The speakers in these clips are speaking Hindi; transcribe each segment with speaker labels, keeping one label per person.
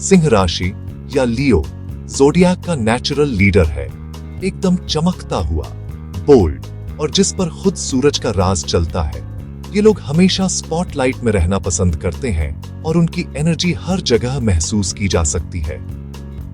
Speaker 1: सिंह राशि या लियो ज़ोडिएक का नेचुरल लीडर है, एकदम चमकता हुआ, बोल्ड और जिस पर खुद सूरज का राज चलता है। ये लोग हमेशा स्पॉटलाइट में रहना पसंद करते हैं और उनकी एनर्जी हर जगह महसूस की जा सकती है।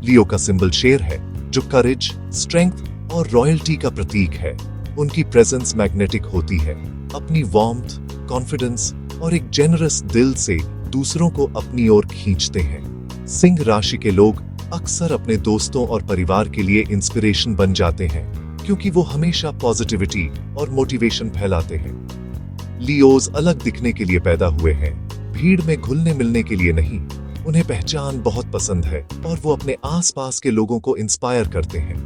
Speaker 1: लियो का सिंबल शेर है, जो करेज, स्ट्रेंथ और रॉयल्टी का प्रतीक है। उनकी प्रेजेंस मैग्नेटिक होती है, अपनी वार्मथ, कॉन्फिडेंस और एक जेनरस दिल से दूसरों को अपनी ओर खींचते हैं। सिंह राशि के लोग अक्सर अपने दोस्तों और परिवार के लिए इंस्पिरेशन बन जाते हैं, क्योंकि वो हमेशा पॉजिटिविटी और मोटिवेशन फैलाते हैं। लियोज अलग दिखने के लिए पैदा हुए हैं, भीड़ में घुलने मिलने के लिए नहीं। उन्हें पहचान बहुत पसंद है और वो अपने आसपास के लोगों को इंस्पायर करते हैं।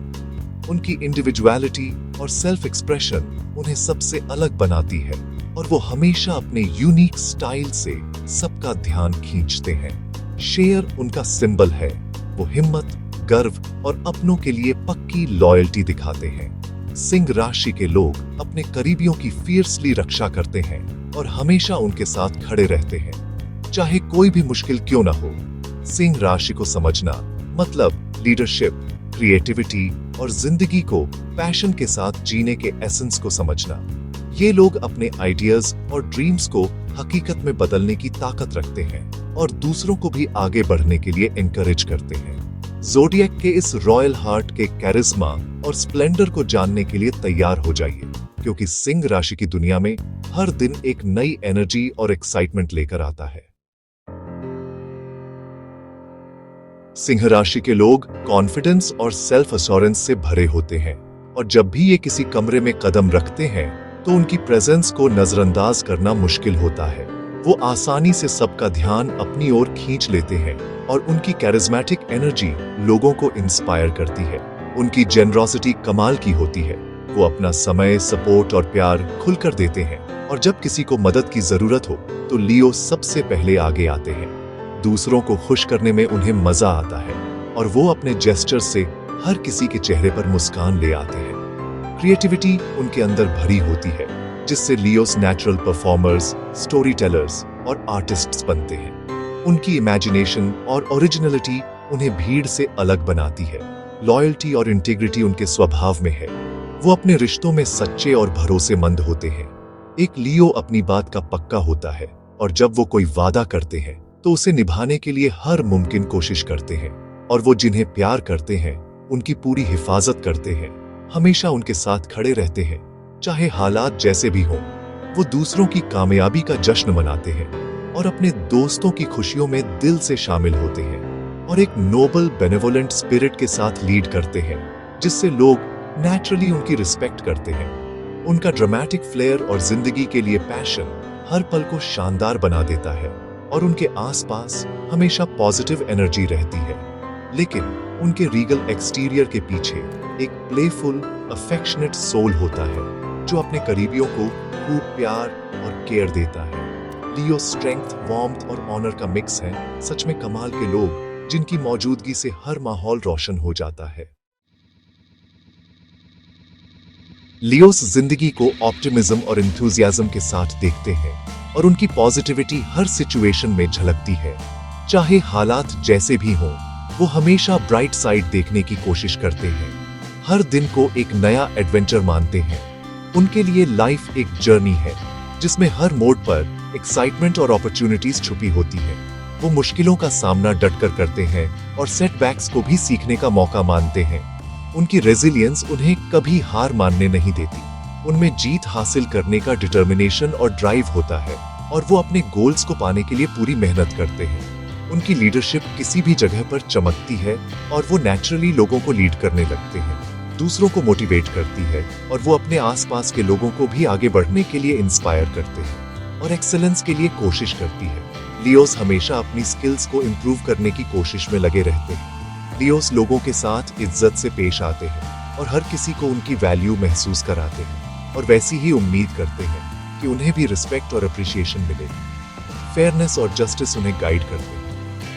Speaker 1: उनकी इंडिविजुअलिटी और सेल्फ एक्सप्रेशन उन्हें सबसे अलग बनाती है और वो हमेशा अपने यूनिक स्टाइल से सबका ध्यान खींचते हैं। शेर उनका सिंबल है। वो हिम्मत, गर्व और अपनों के लिए पक्की लॉयल्टी दिखाते हैं। सिंह राशि के लोग अपने करीबियों की फियर्सली रक्षा करते हैं और हमेशा उनके साथ खड़े रहते हैं, चाहे कोई भी मुश्किल क्यों ना हो। सिंह राशि को समझना मतलब लीडरशिप, क्रिएटिविटी और जिंदगी को पैशन के साथ जीने के एसेंस को समझना। ये लोग अपने आइडियाज और ड्रीम्स को हकीकत में बदलने की ताकत रखते हैं और दूसरों को भी आगे बढ़ने के लिए एनकरेज करते हैं। ज़ोडिएक के इस रॉयल हार्ट के कैरिस्मा और स्प्लेंडर को जानने के लिए तैयार हो जाइए, क्योंकि सिंह राशि की दुनिया में हर दिन एक नई एनर्जी और एक्साइटमेंट लेकर आता है। सिंह राशि के लोग कॉन्फिडेंस और सेल्फ एश्योरेंस से भरे होते हैं और जब भी ये किसी कमरे में कदम रखते हैं तो उनकी प्रेजेंस को नजरअंदाज करना मुश्किल होता है। वो आसानी से सबका ध्यान अपनी ओर खींच लेते हैं और उनकी कैरिज्मेटिक एनर्जी लोगों को इंस्पायर करती है। उनकी जेनरोसिटी कमाल की होती है। वो अपना समय, सपोर्ट और प्यार खुलकर देते हैं और जब किसी को मदद की जरूरत हो तो लियो सबसे पहले आगे आते हैं। दूसरों को खुश करने में उन्हें मजा आता है और वो अपने जेस्चर से हर किसी के चेहरे पर मुस्कान ले आते हैं। क्रिएटिविटी उनके अंदर भरी होती है, जिससे Leos natural performers, story tellers और आर्टिस्ट्स बनते हैं। उनकी इमेजिनेशन और ओरिजिनलिटी उन्हें भीड़ से अलग बनाती है। लॉयल्टी और इंटीग्रिटी उनके स्वभाव में है। वो अपने रिश्तों में सच्चे और भरोसेमंद होते हैं। एक लियो अपनी बात का पक्का होता है और जब वो कोई वादा करते हैं तो उसे निभाने के लिए हर मुमकिन कोशिश करते हैं और वो जिन्हें प्यार करते हैं उनकी पूरी हिफाजत करते हैं, हमेशा उनके साथ खड़े रहते हैं, चाहे हालात जैसे भी हों। वो दूसरों की कामयाबी का जश्न मनाते हैं और अपने दोस्तों की खुशियों में दिल से शामिल होते हैं और एक नोबल बेनेवोलेंट स्पिरिट के साथ लीड करते हैं, जिससे लोग नेचुरली उनकी रिस्पेक्ट करते हैं। उनका ड्रामेटिक फ्लेयर और जिंदगी के लिए पैशन हर पल को शानदार बना देता है और उनके आसपास हमेशा पॉजिटिव एनर्जी रहती है। लेकिन उनके रीगल एक्सटीरियर के पीछे एक प्लेफुल, अफेक्शनेट सोल होता है जो अपने करीबियों को खूब प्यार और केयर देता है। लियो स्ट्रेंथ, वार्मथ और ऑनर का मिक्स है। सच में कमाल के लोग जिनकी मौजूदगी से हर माहौल रोशन हो जाता है। लियोस जिंदगी को ऑप्टिमिज्म और एंथुसियाज्म के साथ देखते हैं और उनकी पॉजिटिविटी हर सिचुएशन में झलकती है। चाहे हालात जैसे भी हों, वो हमेशा ब्राइट साइड देखने की कोशिश करते हैं। हर दिन को एक नया एडवेंचर मानते हैं। उनके लिए लाइफ एक जर्नी है जिसमें हर मोड़ पर एक्साइटमेंट और अपॉर्चुनिटीज छुपी होती है। वो मुश्किलों का सामना डटकर करते हैं और सेटबैक्स को भी सीखने का मौका मानते हैं। उनकी रेजिलियंस उन्हें कभी हार मानने नहीं देती। उनमें जीत हासिल करने का डिटर्मिनेशन और ड्राइव होता है और वो अपने गोल्स को पाने के लिए पूरी मेहनत करते हैं। उनकी लीडरशिप किसी भी जगह पर चमकती है और वो नेचुरली लोगों को लीड करने लगते हैं, दूसरों को मोटिवेट करती है और वो अपने आसपास के लोगों को भी आगे बढ़ने के लिए इंस्पायर करते हैं और एक्सेलेंस के लिए कोशिश करती है। लियोस हमेशा अपनी स्किल्स को इम्प्रूव करने की कोशिश में लगे रहते हैं। लियोस लोगों के साथ इज्जत से पेश आते हैं और हर किसी को उनकी वैल्यू महसूस कराते हैं और वैसी ही उम्मीद करते हैं कि उन्हें भी रिस्पेक्ट और अप्रिसिएशन मिले। फेयरनेस और जस्टिस उन्हें गाइड करते हैं।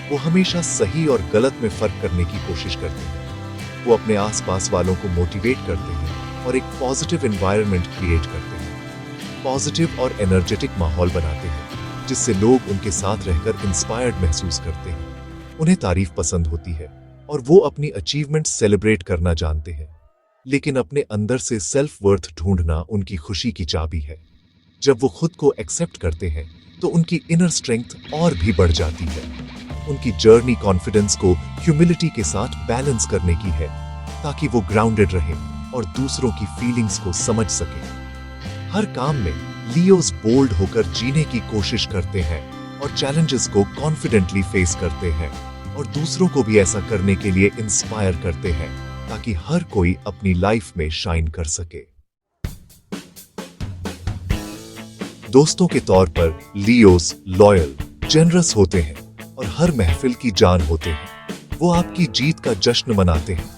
Speaker 1: वो हमेशा सही और गलत में फर्क करने की कोशिश करते हैं। वो अपने आसपास वालों को मोटिवेट करते हैं और एक पॉजिटिव एनवायरनमेंट क्रिएट करते हैं। पॉजिटिव और एनर्जेटिक माहौल बनाते हैं जिससे लोग उनके साथ रहकर इंस्पायर्ड महसूस करते हैं। उन्हें तारीफ पसंद होती है और वो अपनी अचीवमेंट सेलिब्रेट करना जानते हैं। लेकिन अपने अंदर से सेल्फ वर्थ ढूंढना उनकी खुशी की चाबी है। जब वो खुद को एक्सेप्ट करते हैं तो उनकी इनर स्ट्रेंथ और भी बढ़ जाती है। उनकी जर्नी कॉन्फिडेंस को ह्यूमिलिटी के साथ बैलेंस करने की है, ताकि वो ग्राउंडेड रहे और दूसरों की फीलिंग्स को समझ सके। हर काम में लियोस बोल्ड होकर जीने की कोशिश करते हैं और चैलेंजेस को कॉन्फिडेंटली फेस करते हैं और दूसरों को भी ऐसा करने के लिए इंस्पायर करते हैं, ताकि हर कोई अपनी लाइफ में शाइन कर सके। दोस्तों के तौर पर लियोस लॉयल, जेनरस होते हैं और हर महफिल की जान होते हैं। वो आपकी जीत का जश्न मनाते हैं,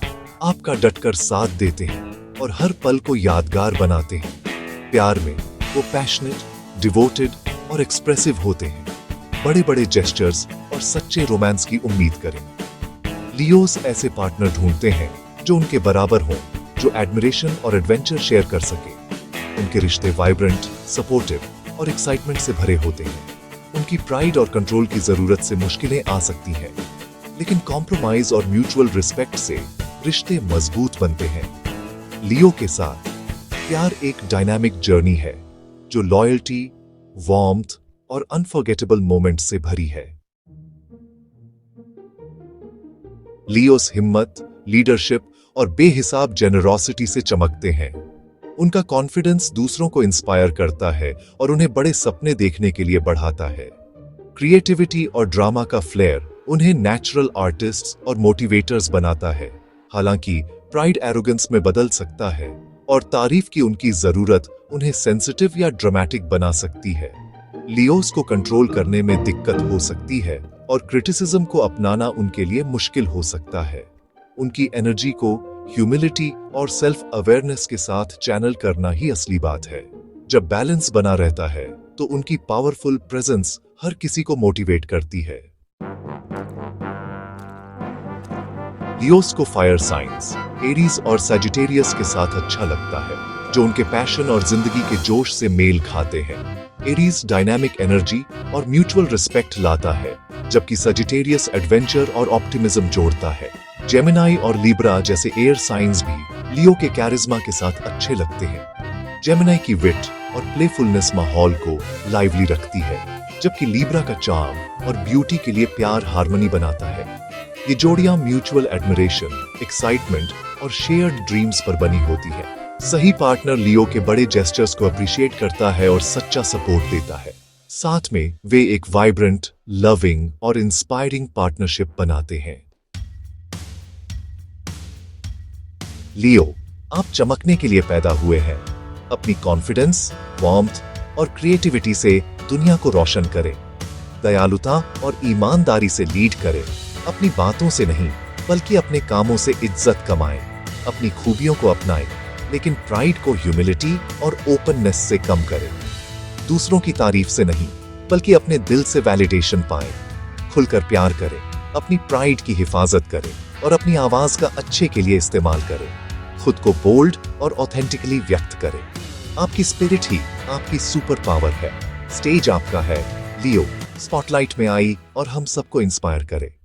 Speaker 1: आपका डटकर साथ देते हैं और हर पल को यादगार बनाते हैं। प्यार में वो पैशनेट, डिवोटेड और एक्सप्रेसिव होते हैं। बड़े बड़े जेस्चर्स और सच्चे रोमांस की उम्मीद करें। लियोस ऐसे पार्टनर ढूंढते हैं जो उनके बराबर हों, जो एडमिरेशन और एडवेंचर शेयर कर सके। उनके रिश्ते वाइब्रेंट, सपोर्टिव और एक्साइटमेंट से भरे होते हैं। उनकी प्राइड और कंट्रोल की जरूरत से मुश्किलें आ सकती हैं, लेकिन कॉम्प्रोमाइज और म्यूचुअल रिस्पेक्ट से रिश्ते मजबूत बनते हैं। लियो के साथ प्यार एक डायनामिक जर्नी है जो लॉयल्टी, वार्मथ और अनफॉरगेटेबल मोमेंट से भरी है। लियोस हिम्मत, लीडरशिप और बेहिसाब जेनरोसिटी से चमकते हैं। उनका कॉन्फिडेंस दूसरों को इंस्पायर करता है और उन्हें बड़े सपने देखने के लिए बढ़ाता है। क्रिएटिविटी और ड्रामा का फ्लेयर उन्हें नेचुरल आर्टिस्ट्स और मोटिवेटर्स बनाता है। हालांकि प्राइड एरोगेंस में बदल सकता है और तारीफ की उनकी जरूरत उन्हें सेंसिटिव या ड्रामेटिक बना सकती है। लियोस को कंट्रोल करने में दिक्कत हो सकती है और क्रिटिसिज्म को अपनाना उनके लिए मुश्किल हो सकता है। उनकी एनर्जी को ह्यूमिलिटी और सेल्फ अवेयरनेस के साथ चैनल करना ही असली बात है। जब बैलेंस बना रहता है तो उनकी पावरफुल प्रेजेंस हर किसी को मोटिवेट करती है। लियोस को फायर साइंस एरीज और सजिटेरियस के साथ अच्छा लगता है, जो उनके पैशन और जिंदगी के जोश से मेल खाते हैं। एरीज डायनामिक एनर्जी और म्यूचुअल रिस्पेक्ट लाता है, जबकि सजिटेरियस एडवेंचर और ऑप्टिमिज्म जोड़ता है। जेमिनाई और लिब्रा जैसे एयर साइंस भी लियो के कैरिज्मा के साथ अच्छे लगते हैं। जेमिनाई की विट और प्लेफुलनेस माहौल को लाइवली रखती है, जबकि लिब्रा का चार्म और ब्यूटी के लिए प्यार हार्मनी बनाता है। ये जोड़ियां म्यूचुअल एडमिरेशन, एक्साइटमेंट और शेयर्ड ड्रीम्स पर बनी होती है। सही पार्टनर लियो के बड़े जेस्चर्स को अप्रिशिएट करता है और सच्चा सपोर्ट देता है। साथ में वे एक वाइब्रेंट, लविंग और इंस्पायरिंग पार्टनरशिप बनाते हैं। लियो, आप चमकने के लिए पैदा हुए हैं। अपनी कॉन्फिडेंस, वार्मथ और क्रिएटिविटी से दुनिया को रोशन करें। दयालुता और ईमानदारी से लीड करें। अपनी बातों से नहीं, बल्कि अपने कामों से इज्जत कमाएं। अपनी खूबियों को अपनाएं, लेकिन प्राइड को ह्यूमिलिटी और ओपननेस से कम करें। दूसरों की तारीफ से नहीं, बल्कि अपने दिल से वैलिडेशन पाएं। खुलकर प्यार करें, अपनी प्राइड की हिफाजत करें और अपनी आवाज का अच्छे के लिए इस्तेमाल करें। खुद को बोल्ड और ऑथेंटिकली व्यक्त करें। आपकी स्पिरिट ही आपकी सुपर पावर है। स्टेज आपका है। लियो स्पॉटलाइट में आई और हम सबको इंस्पायर करे।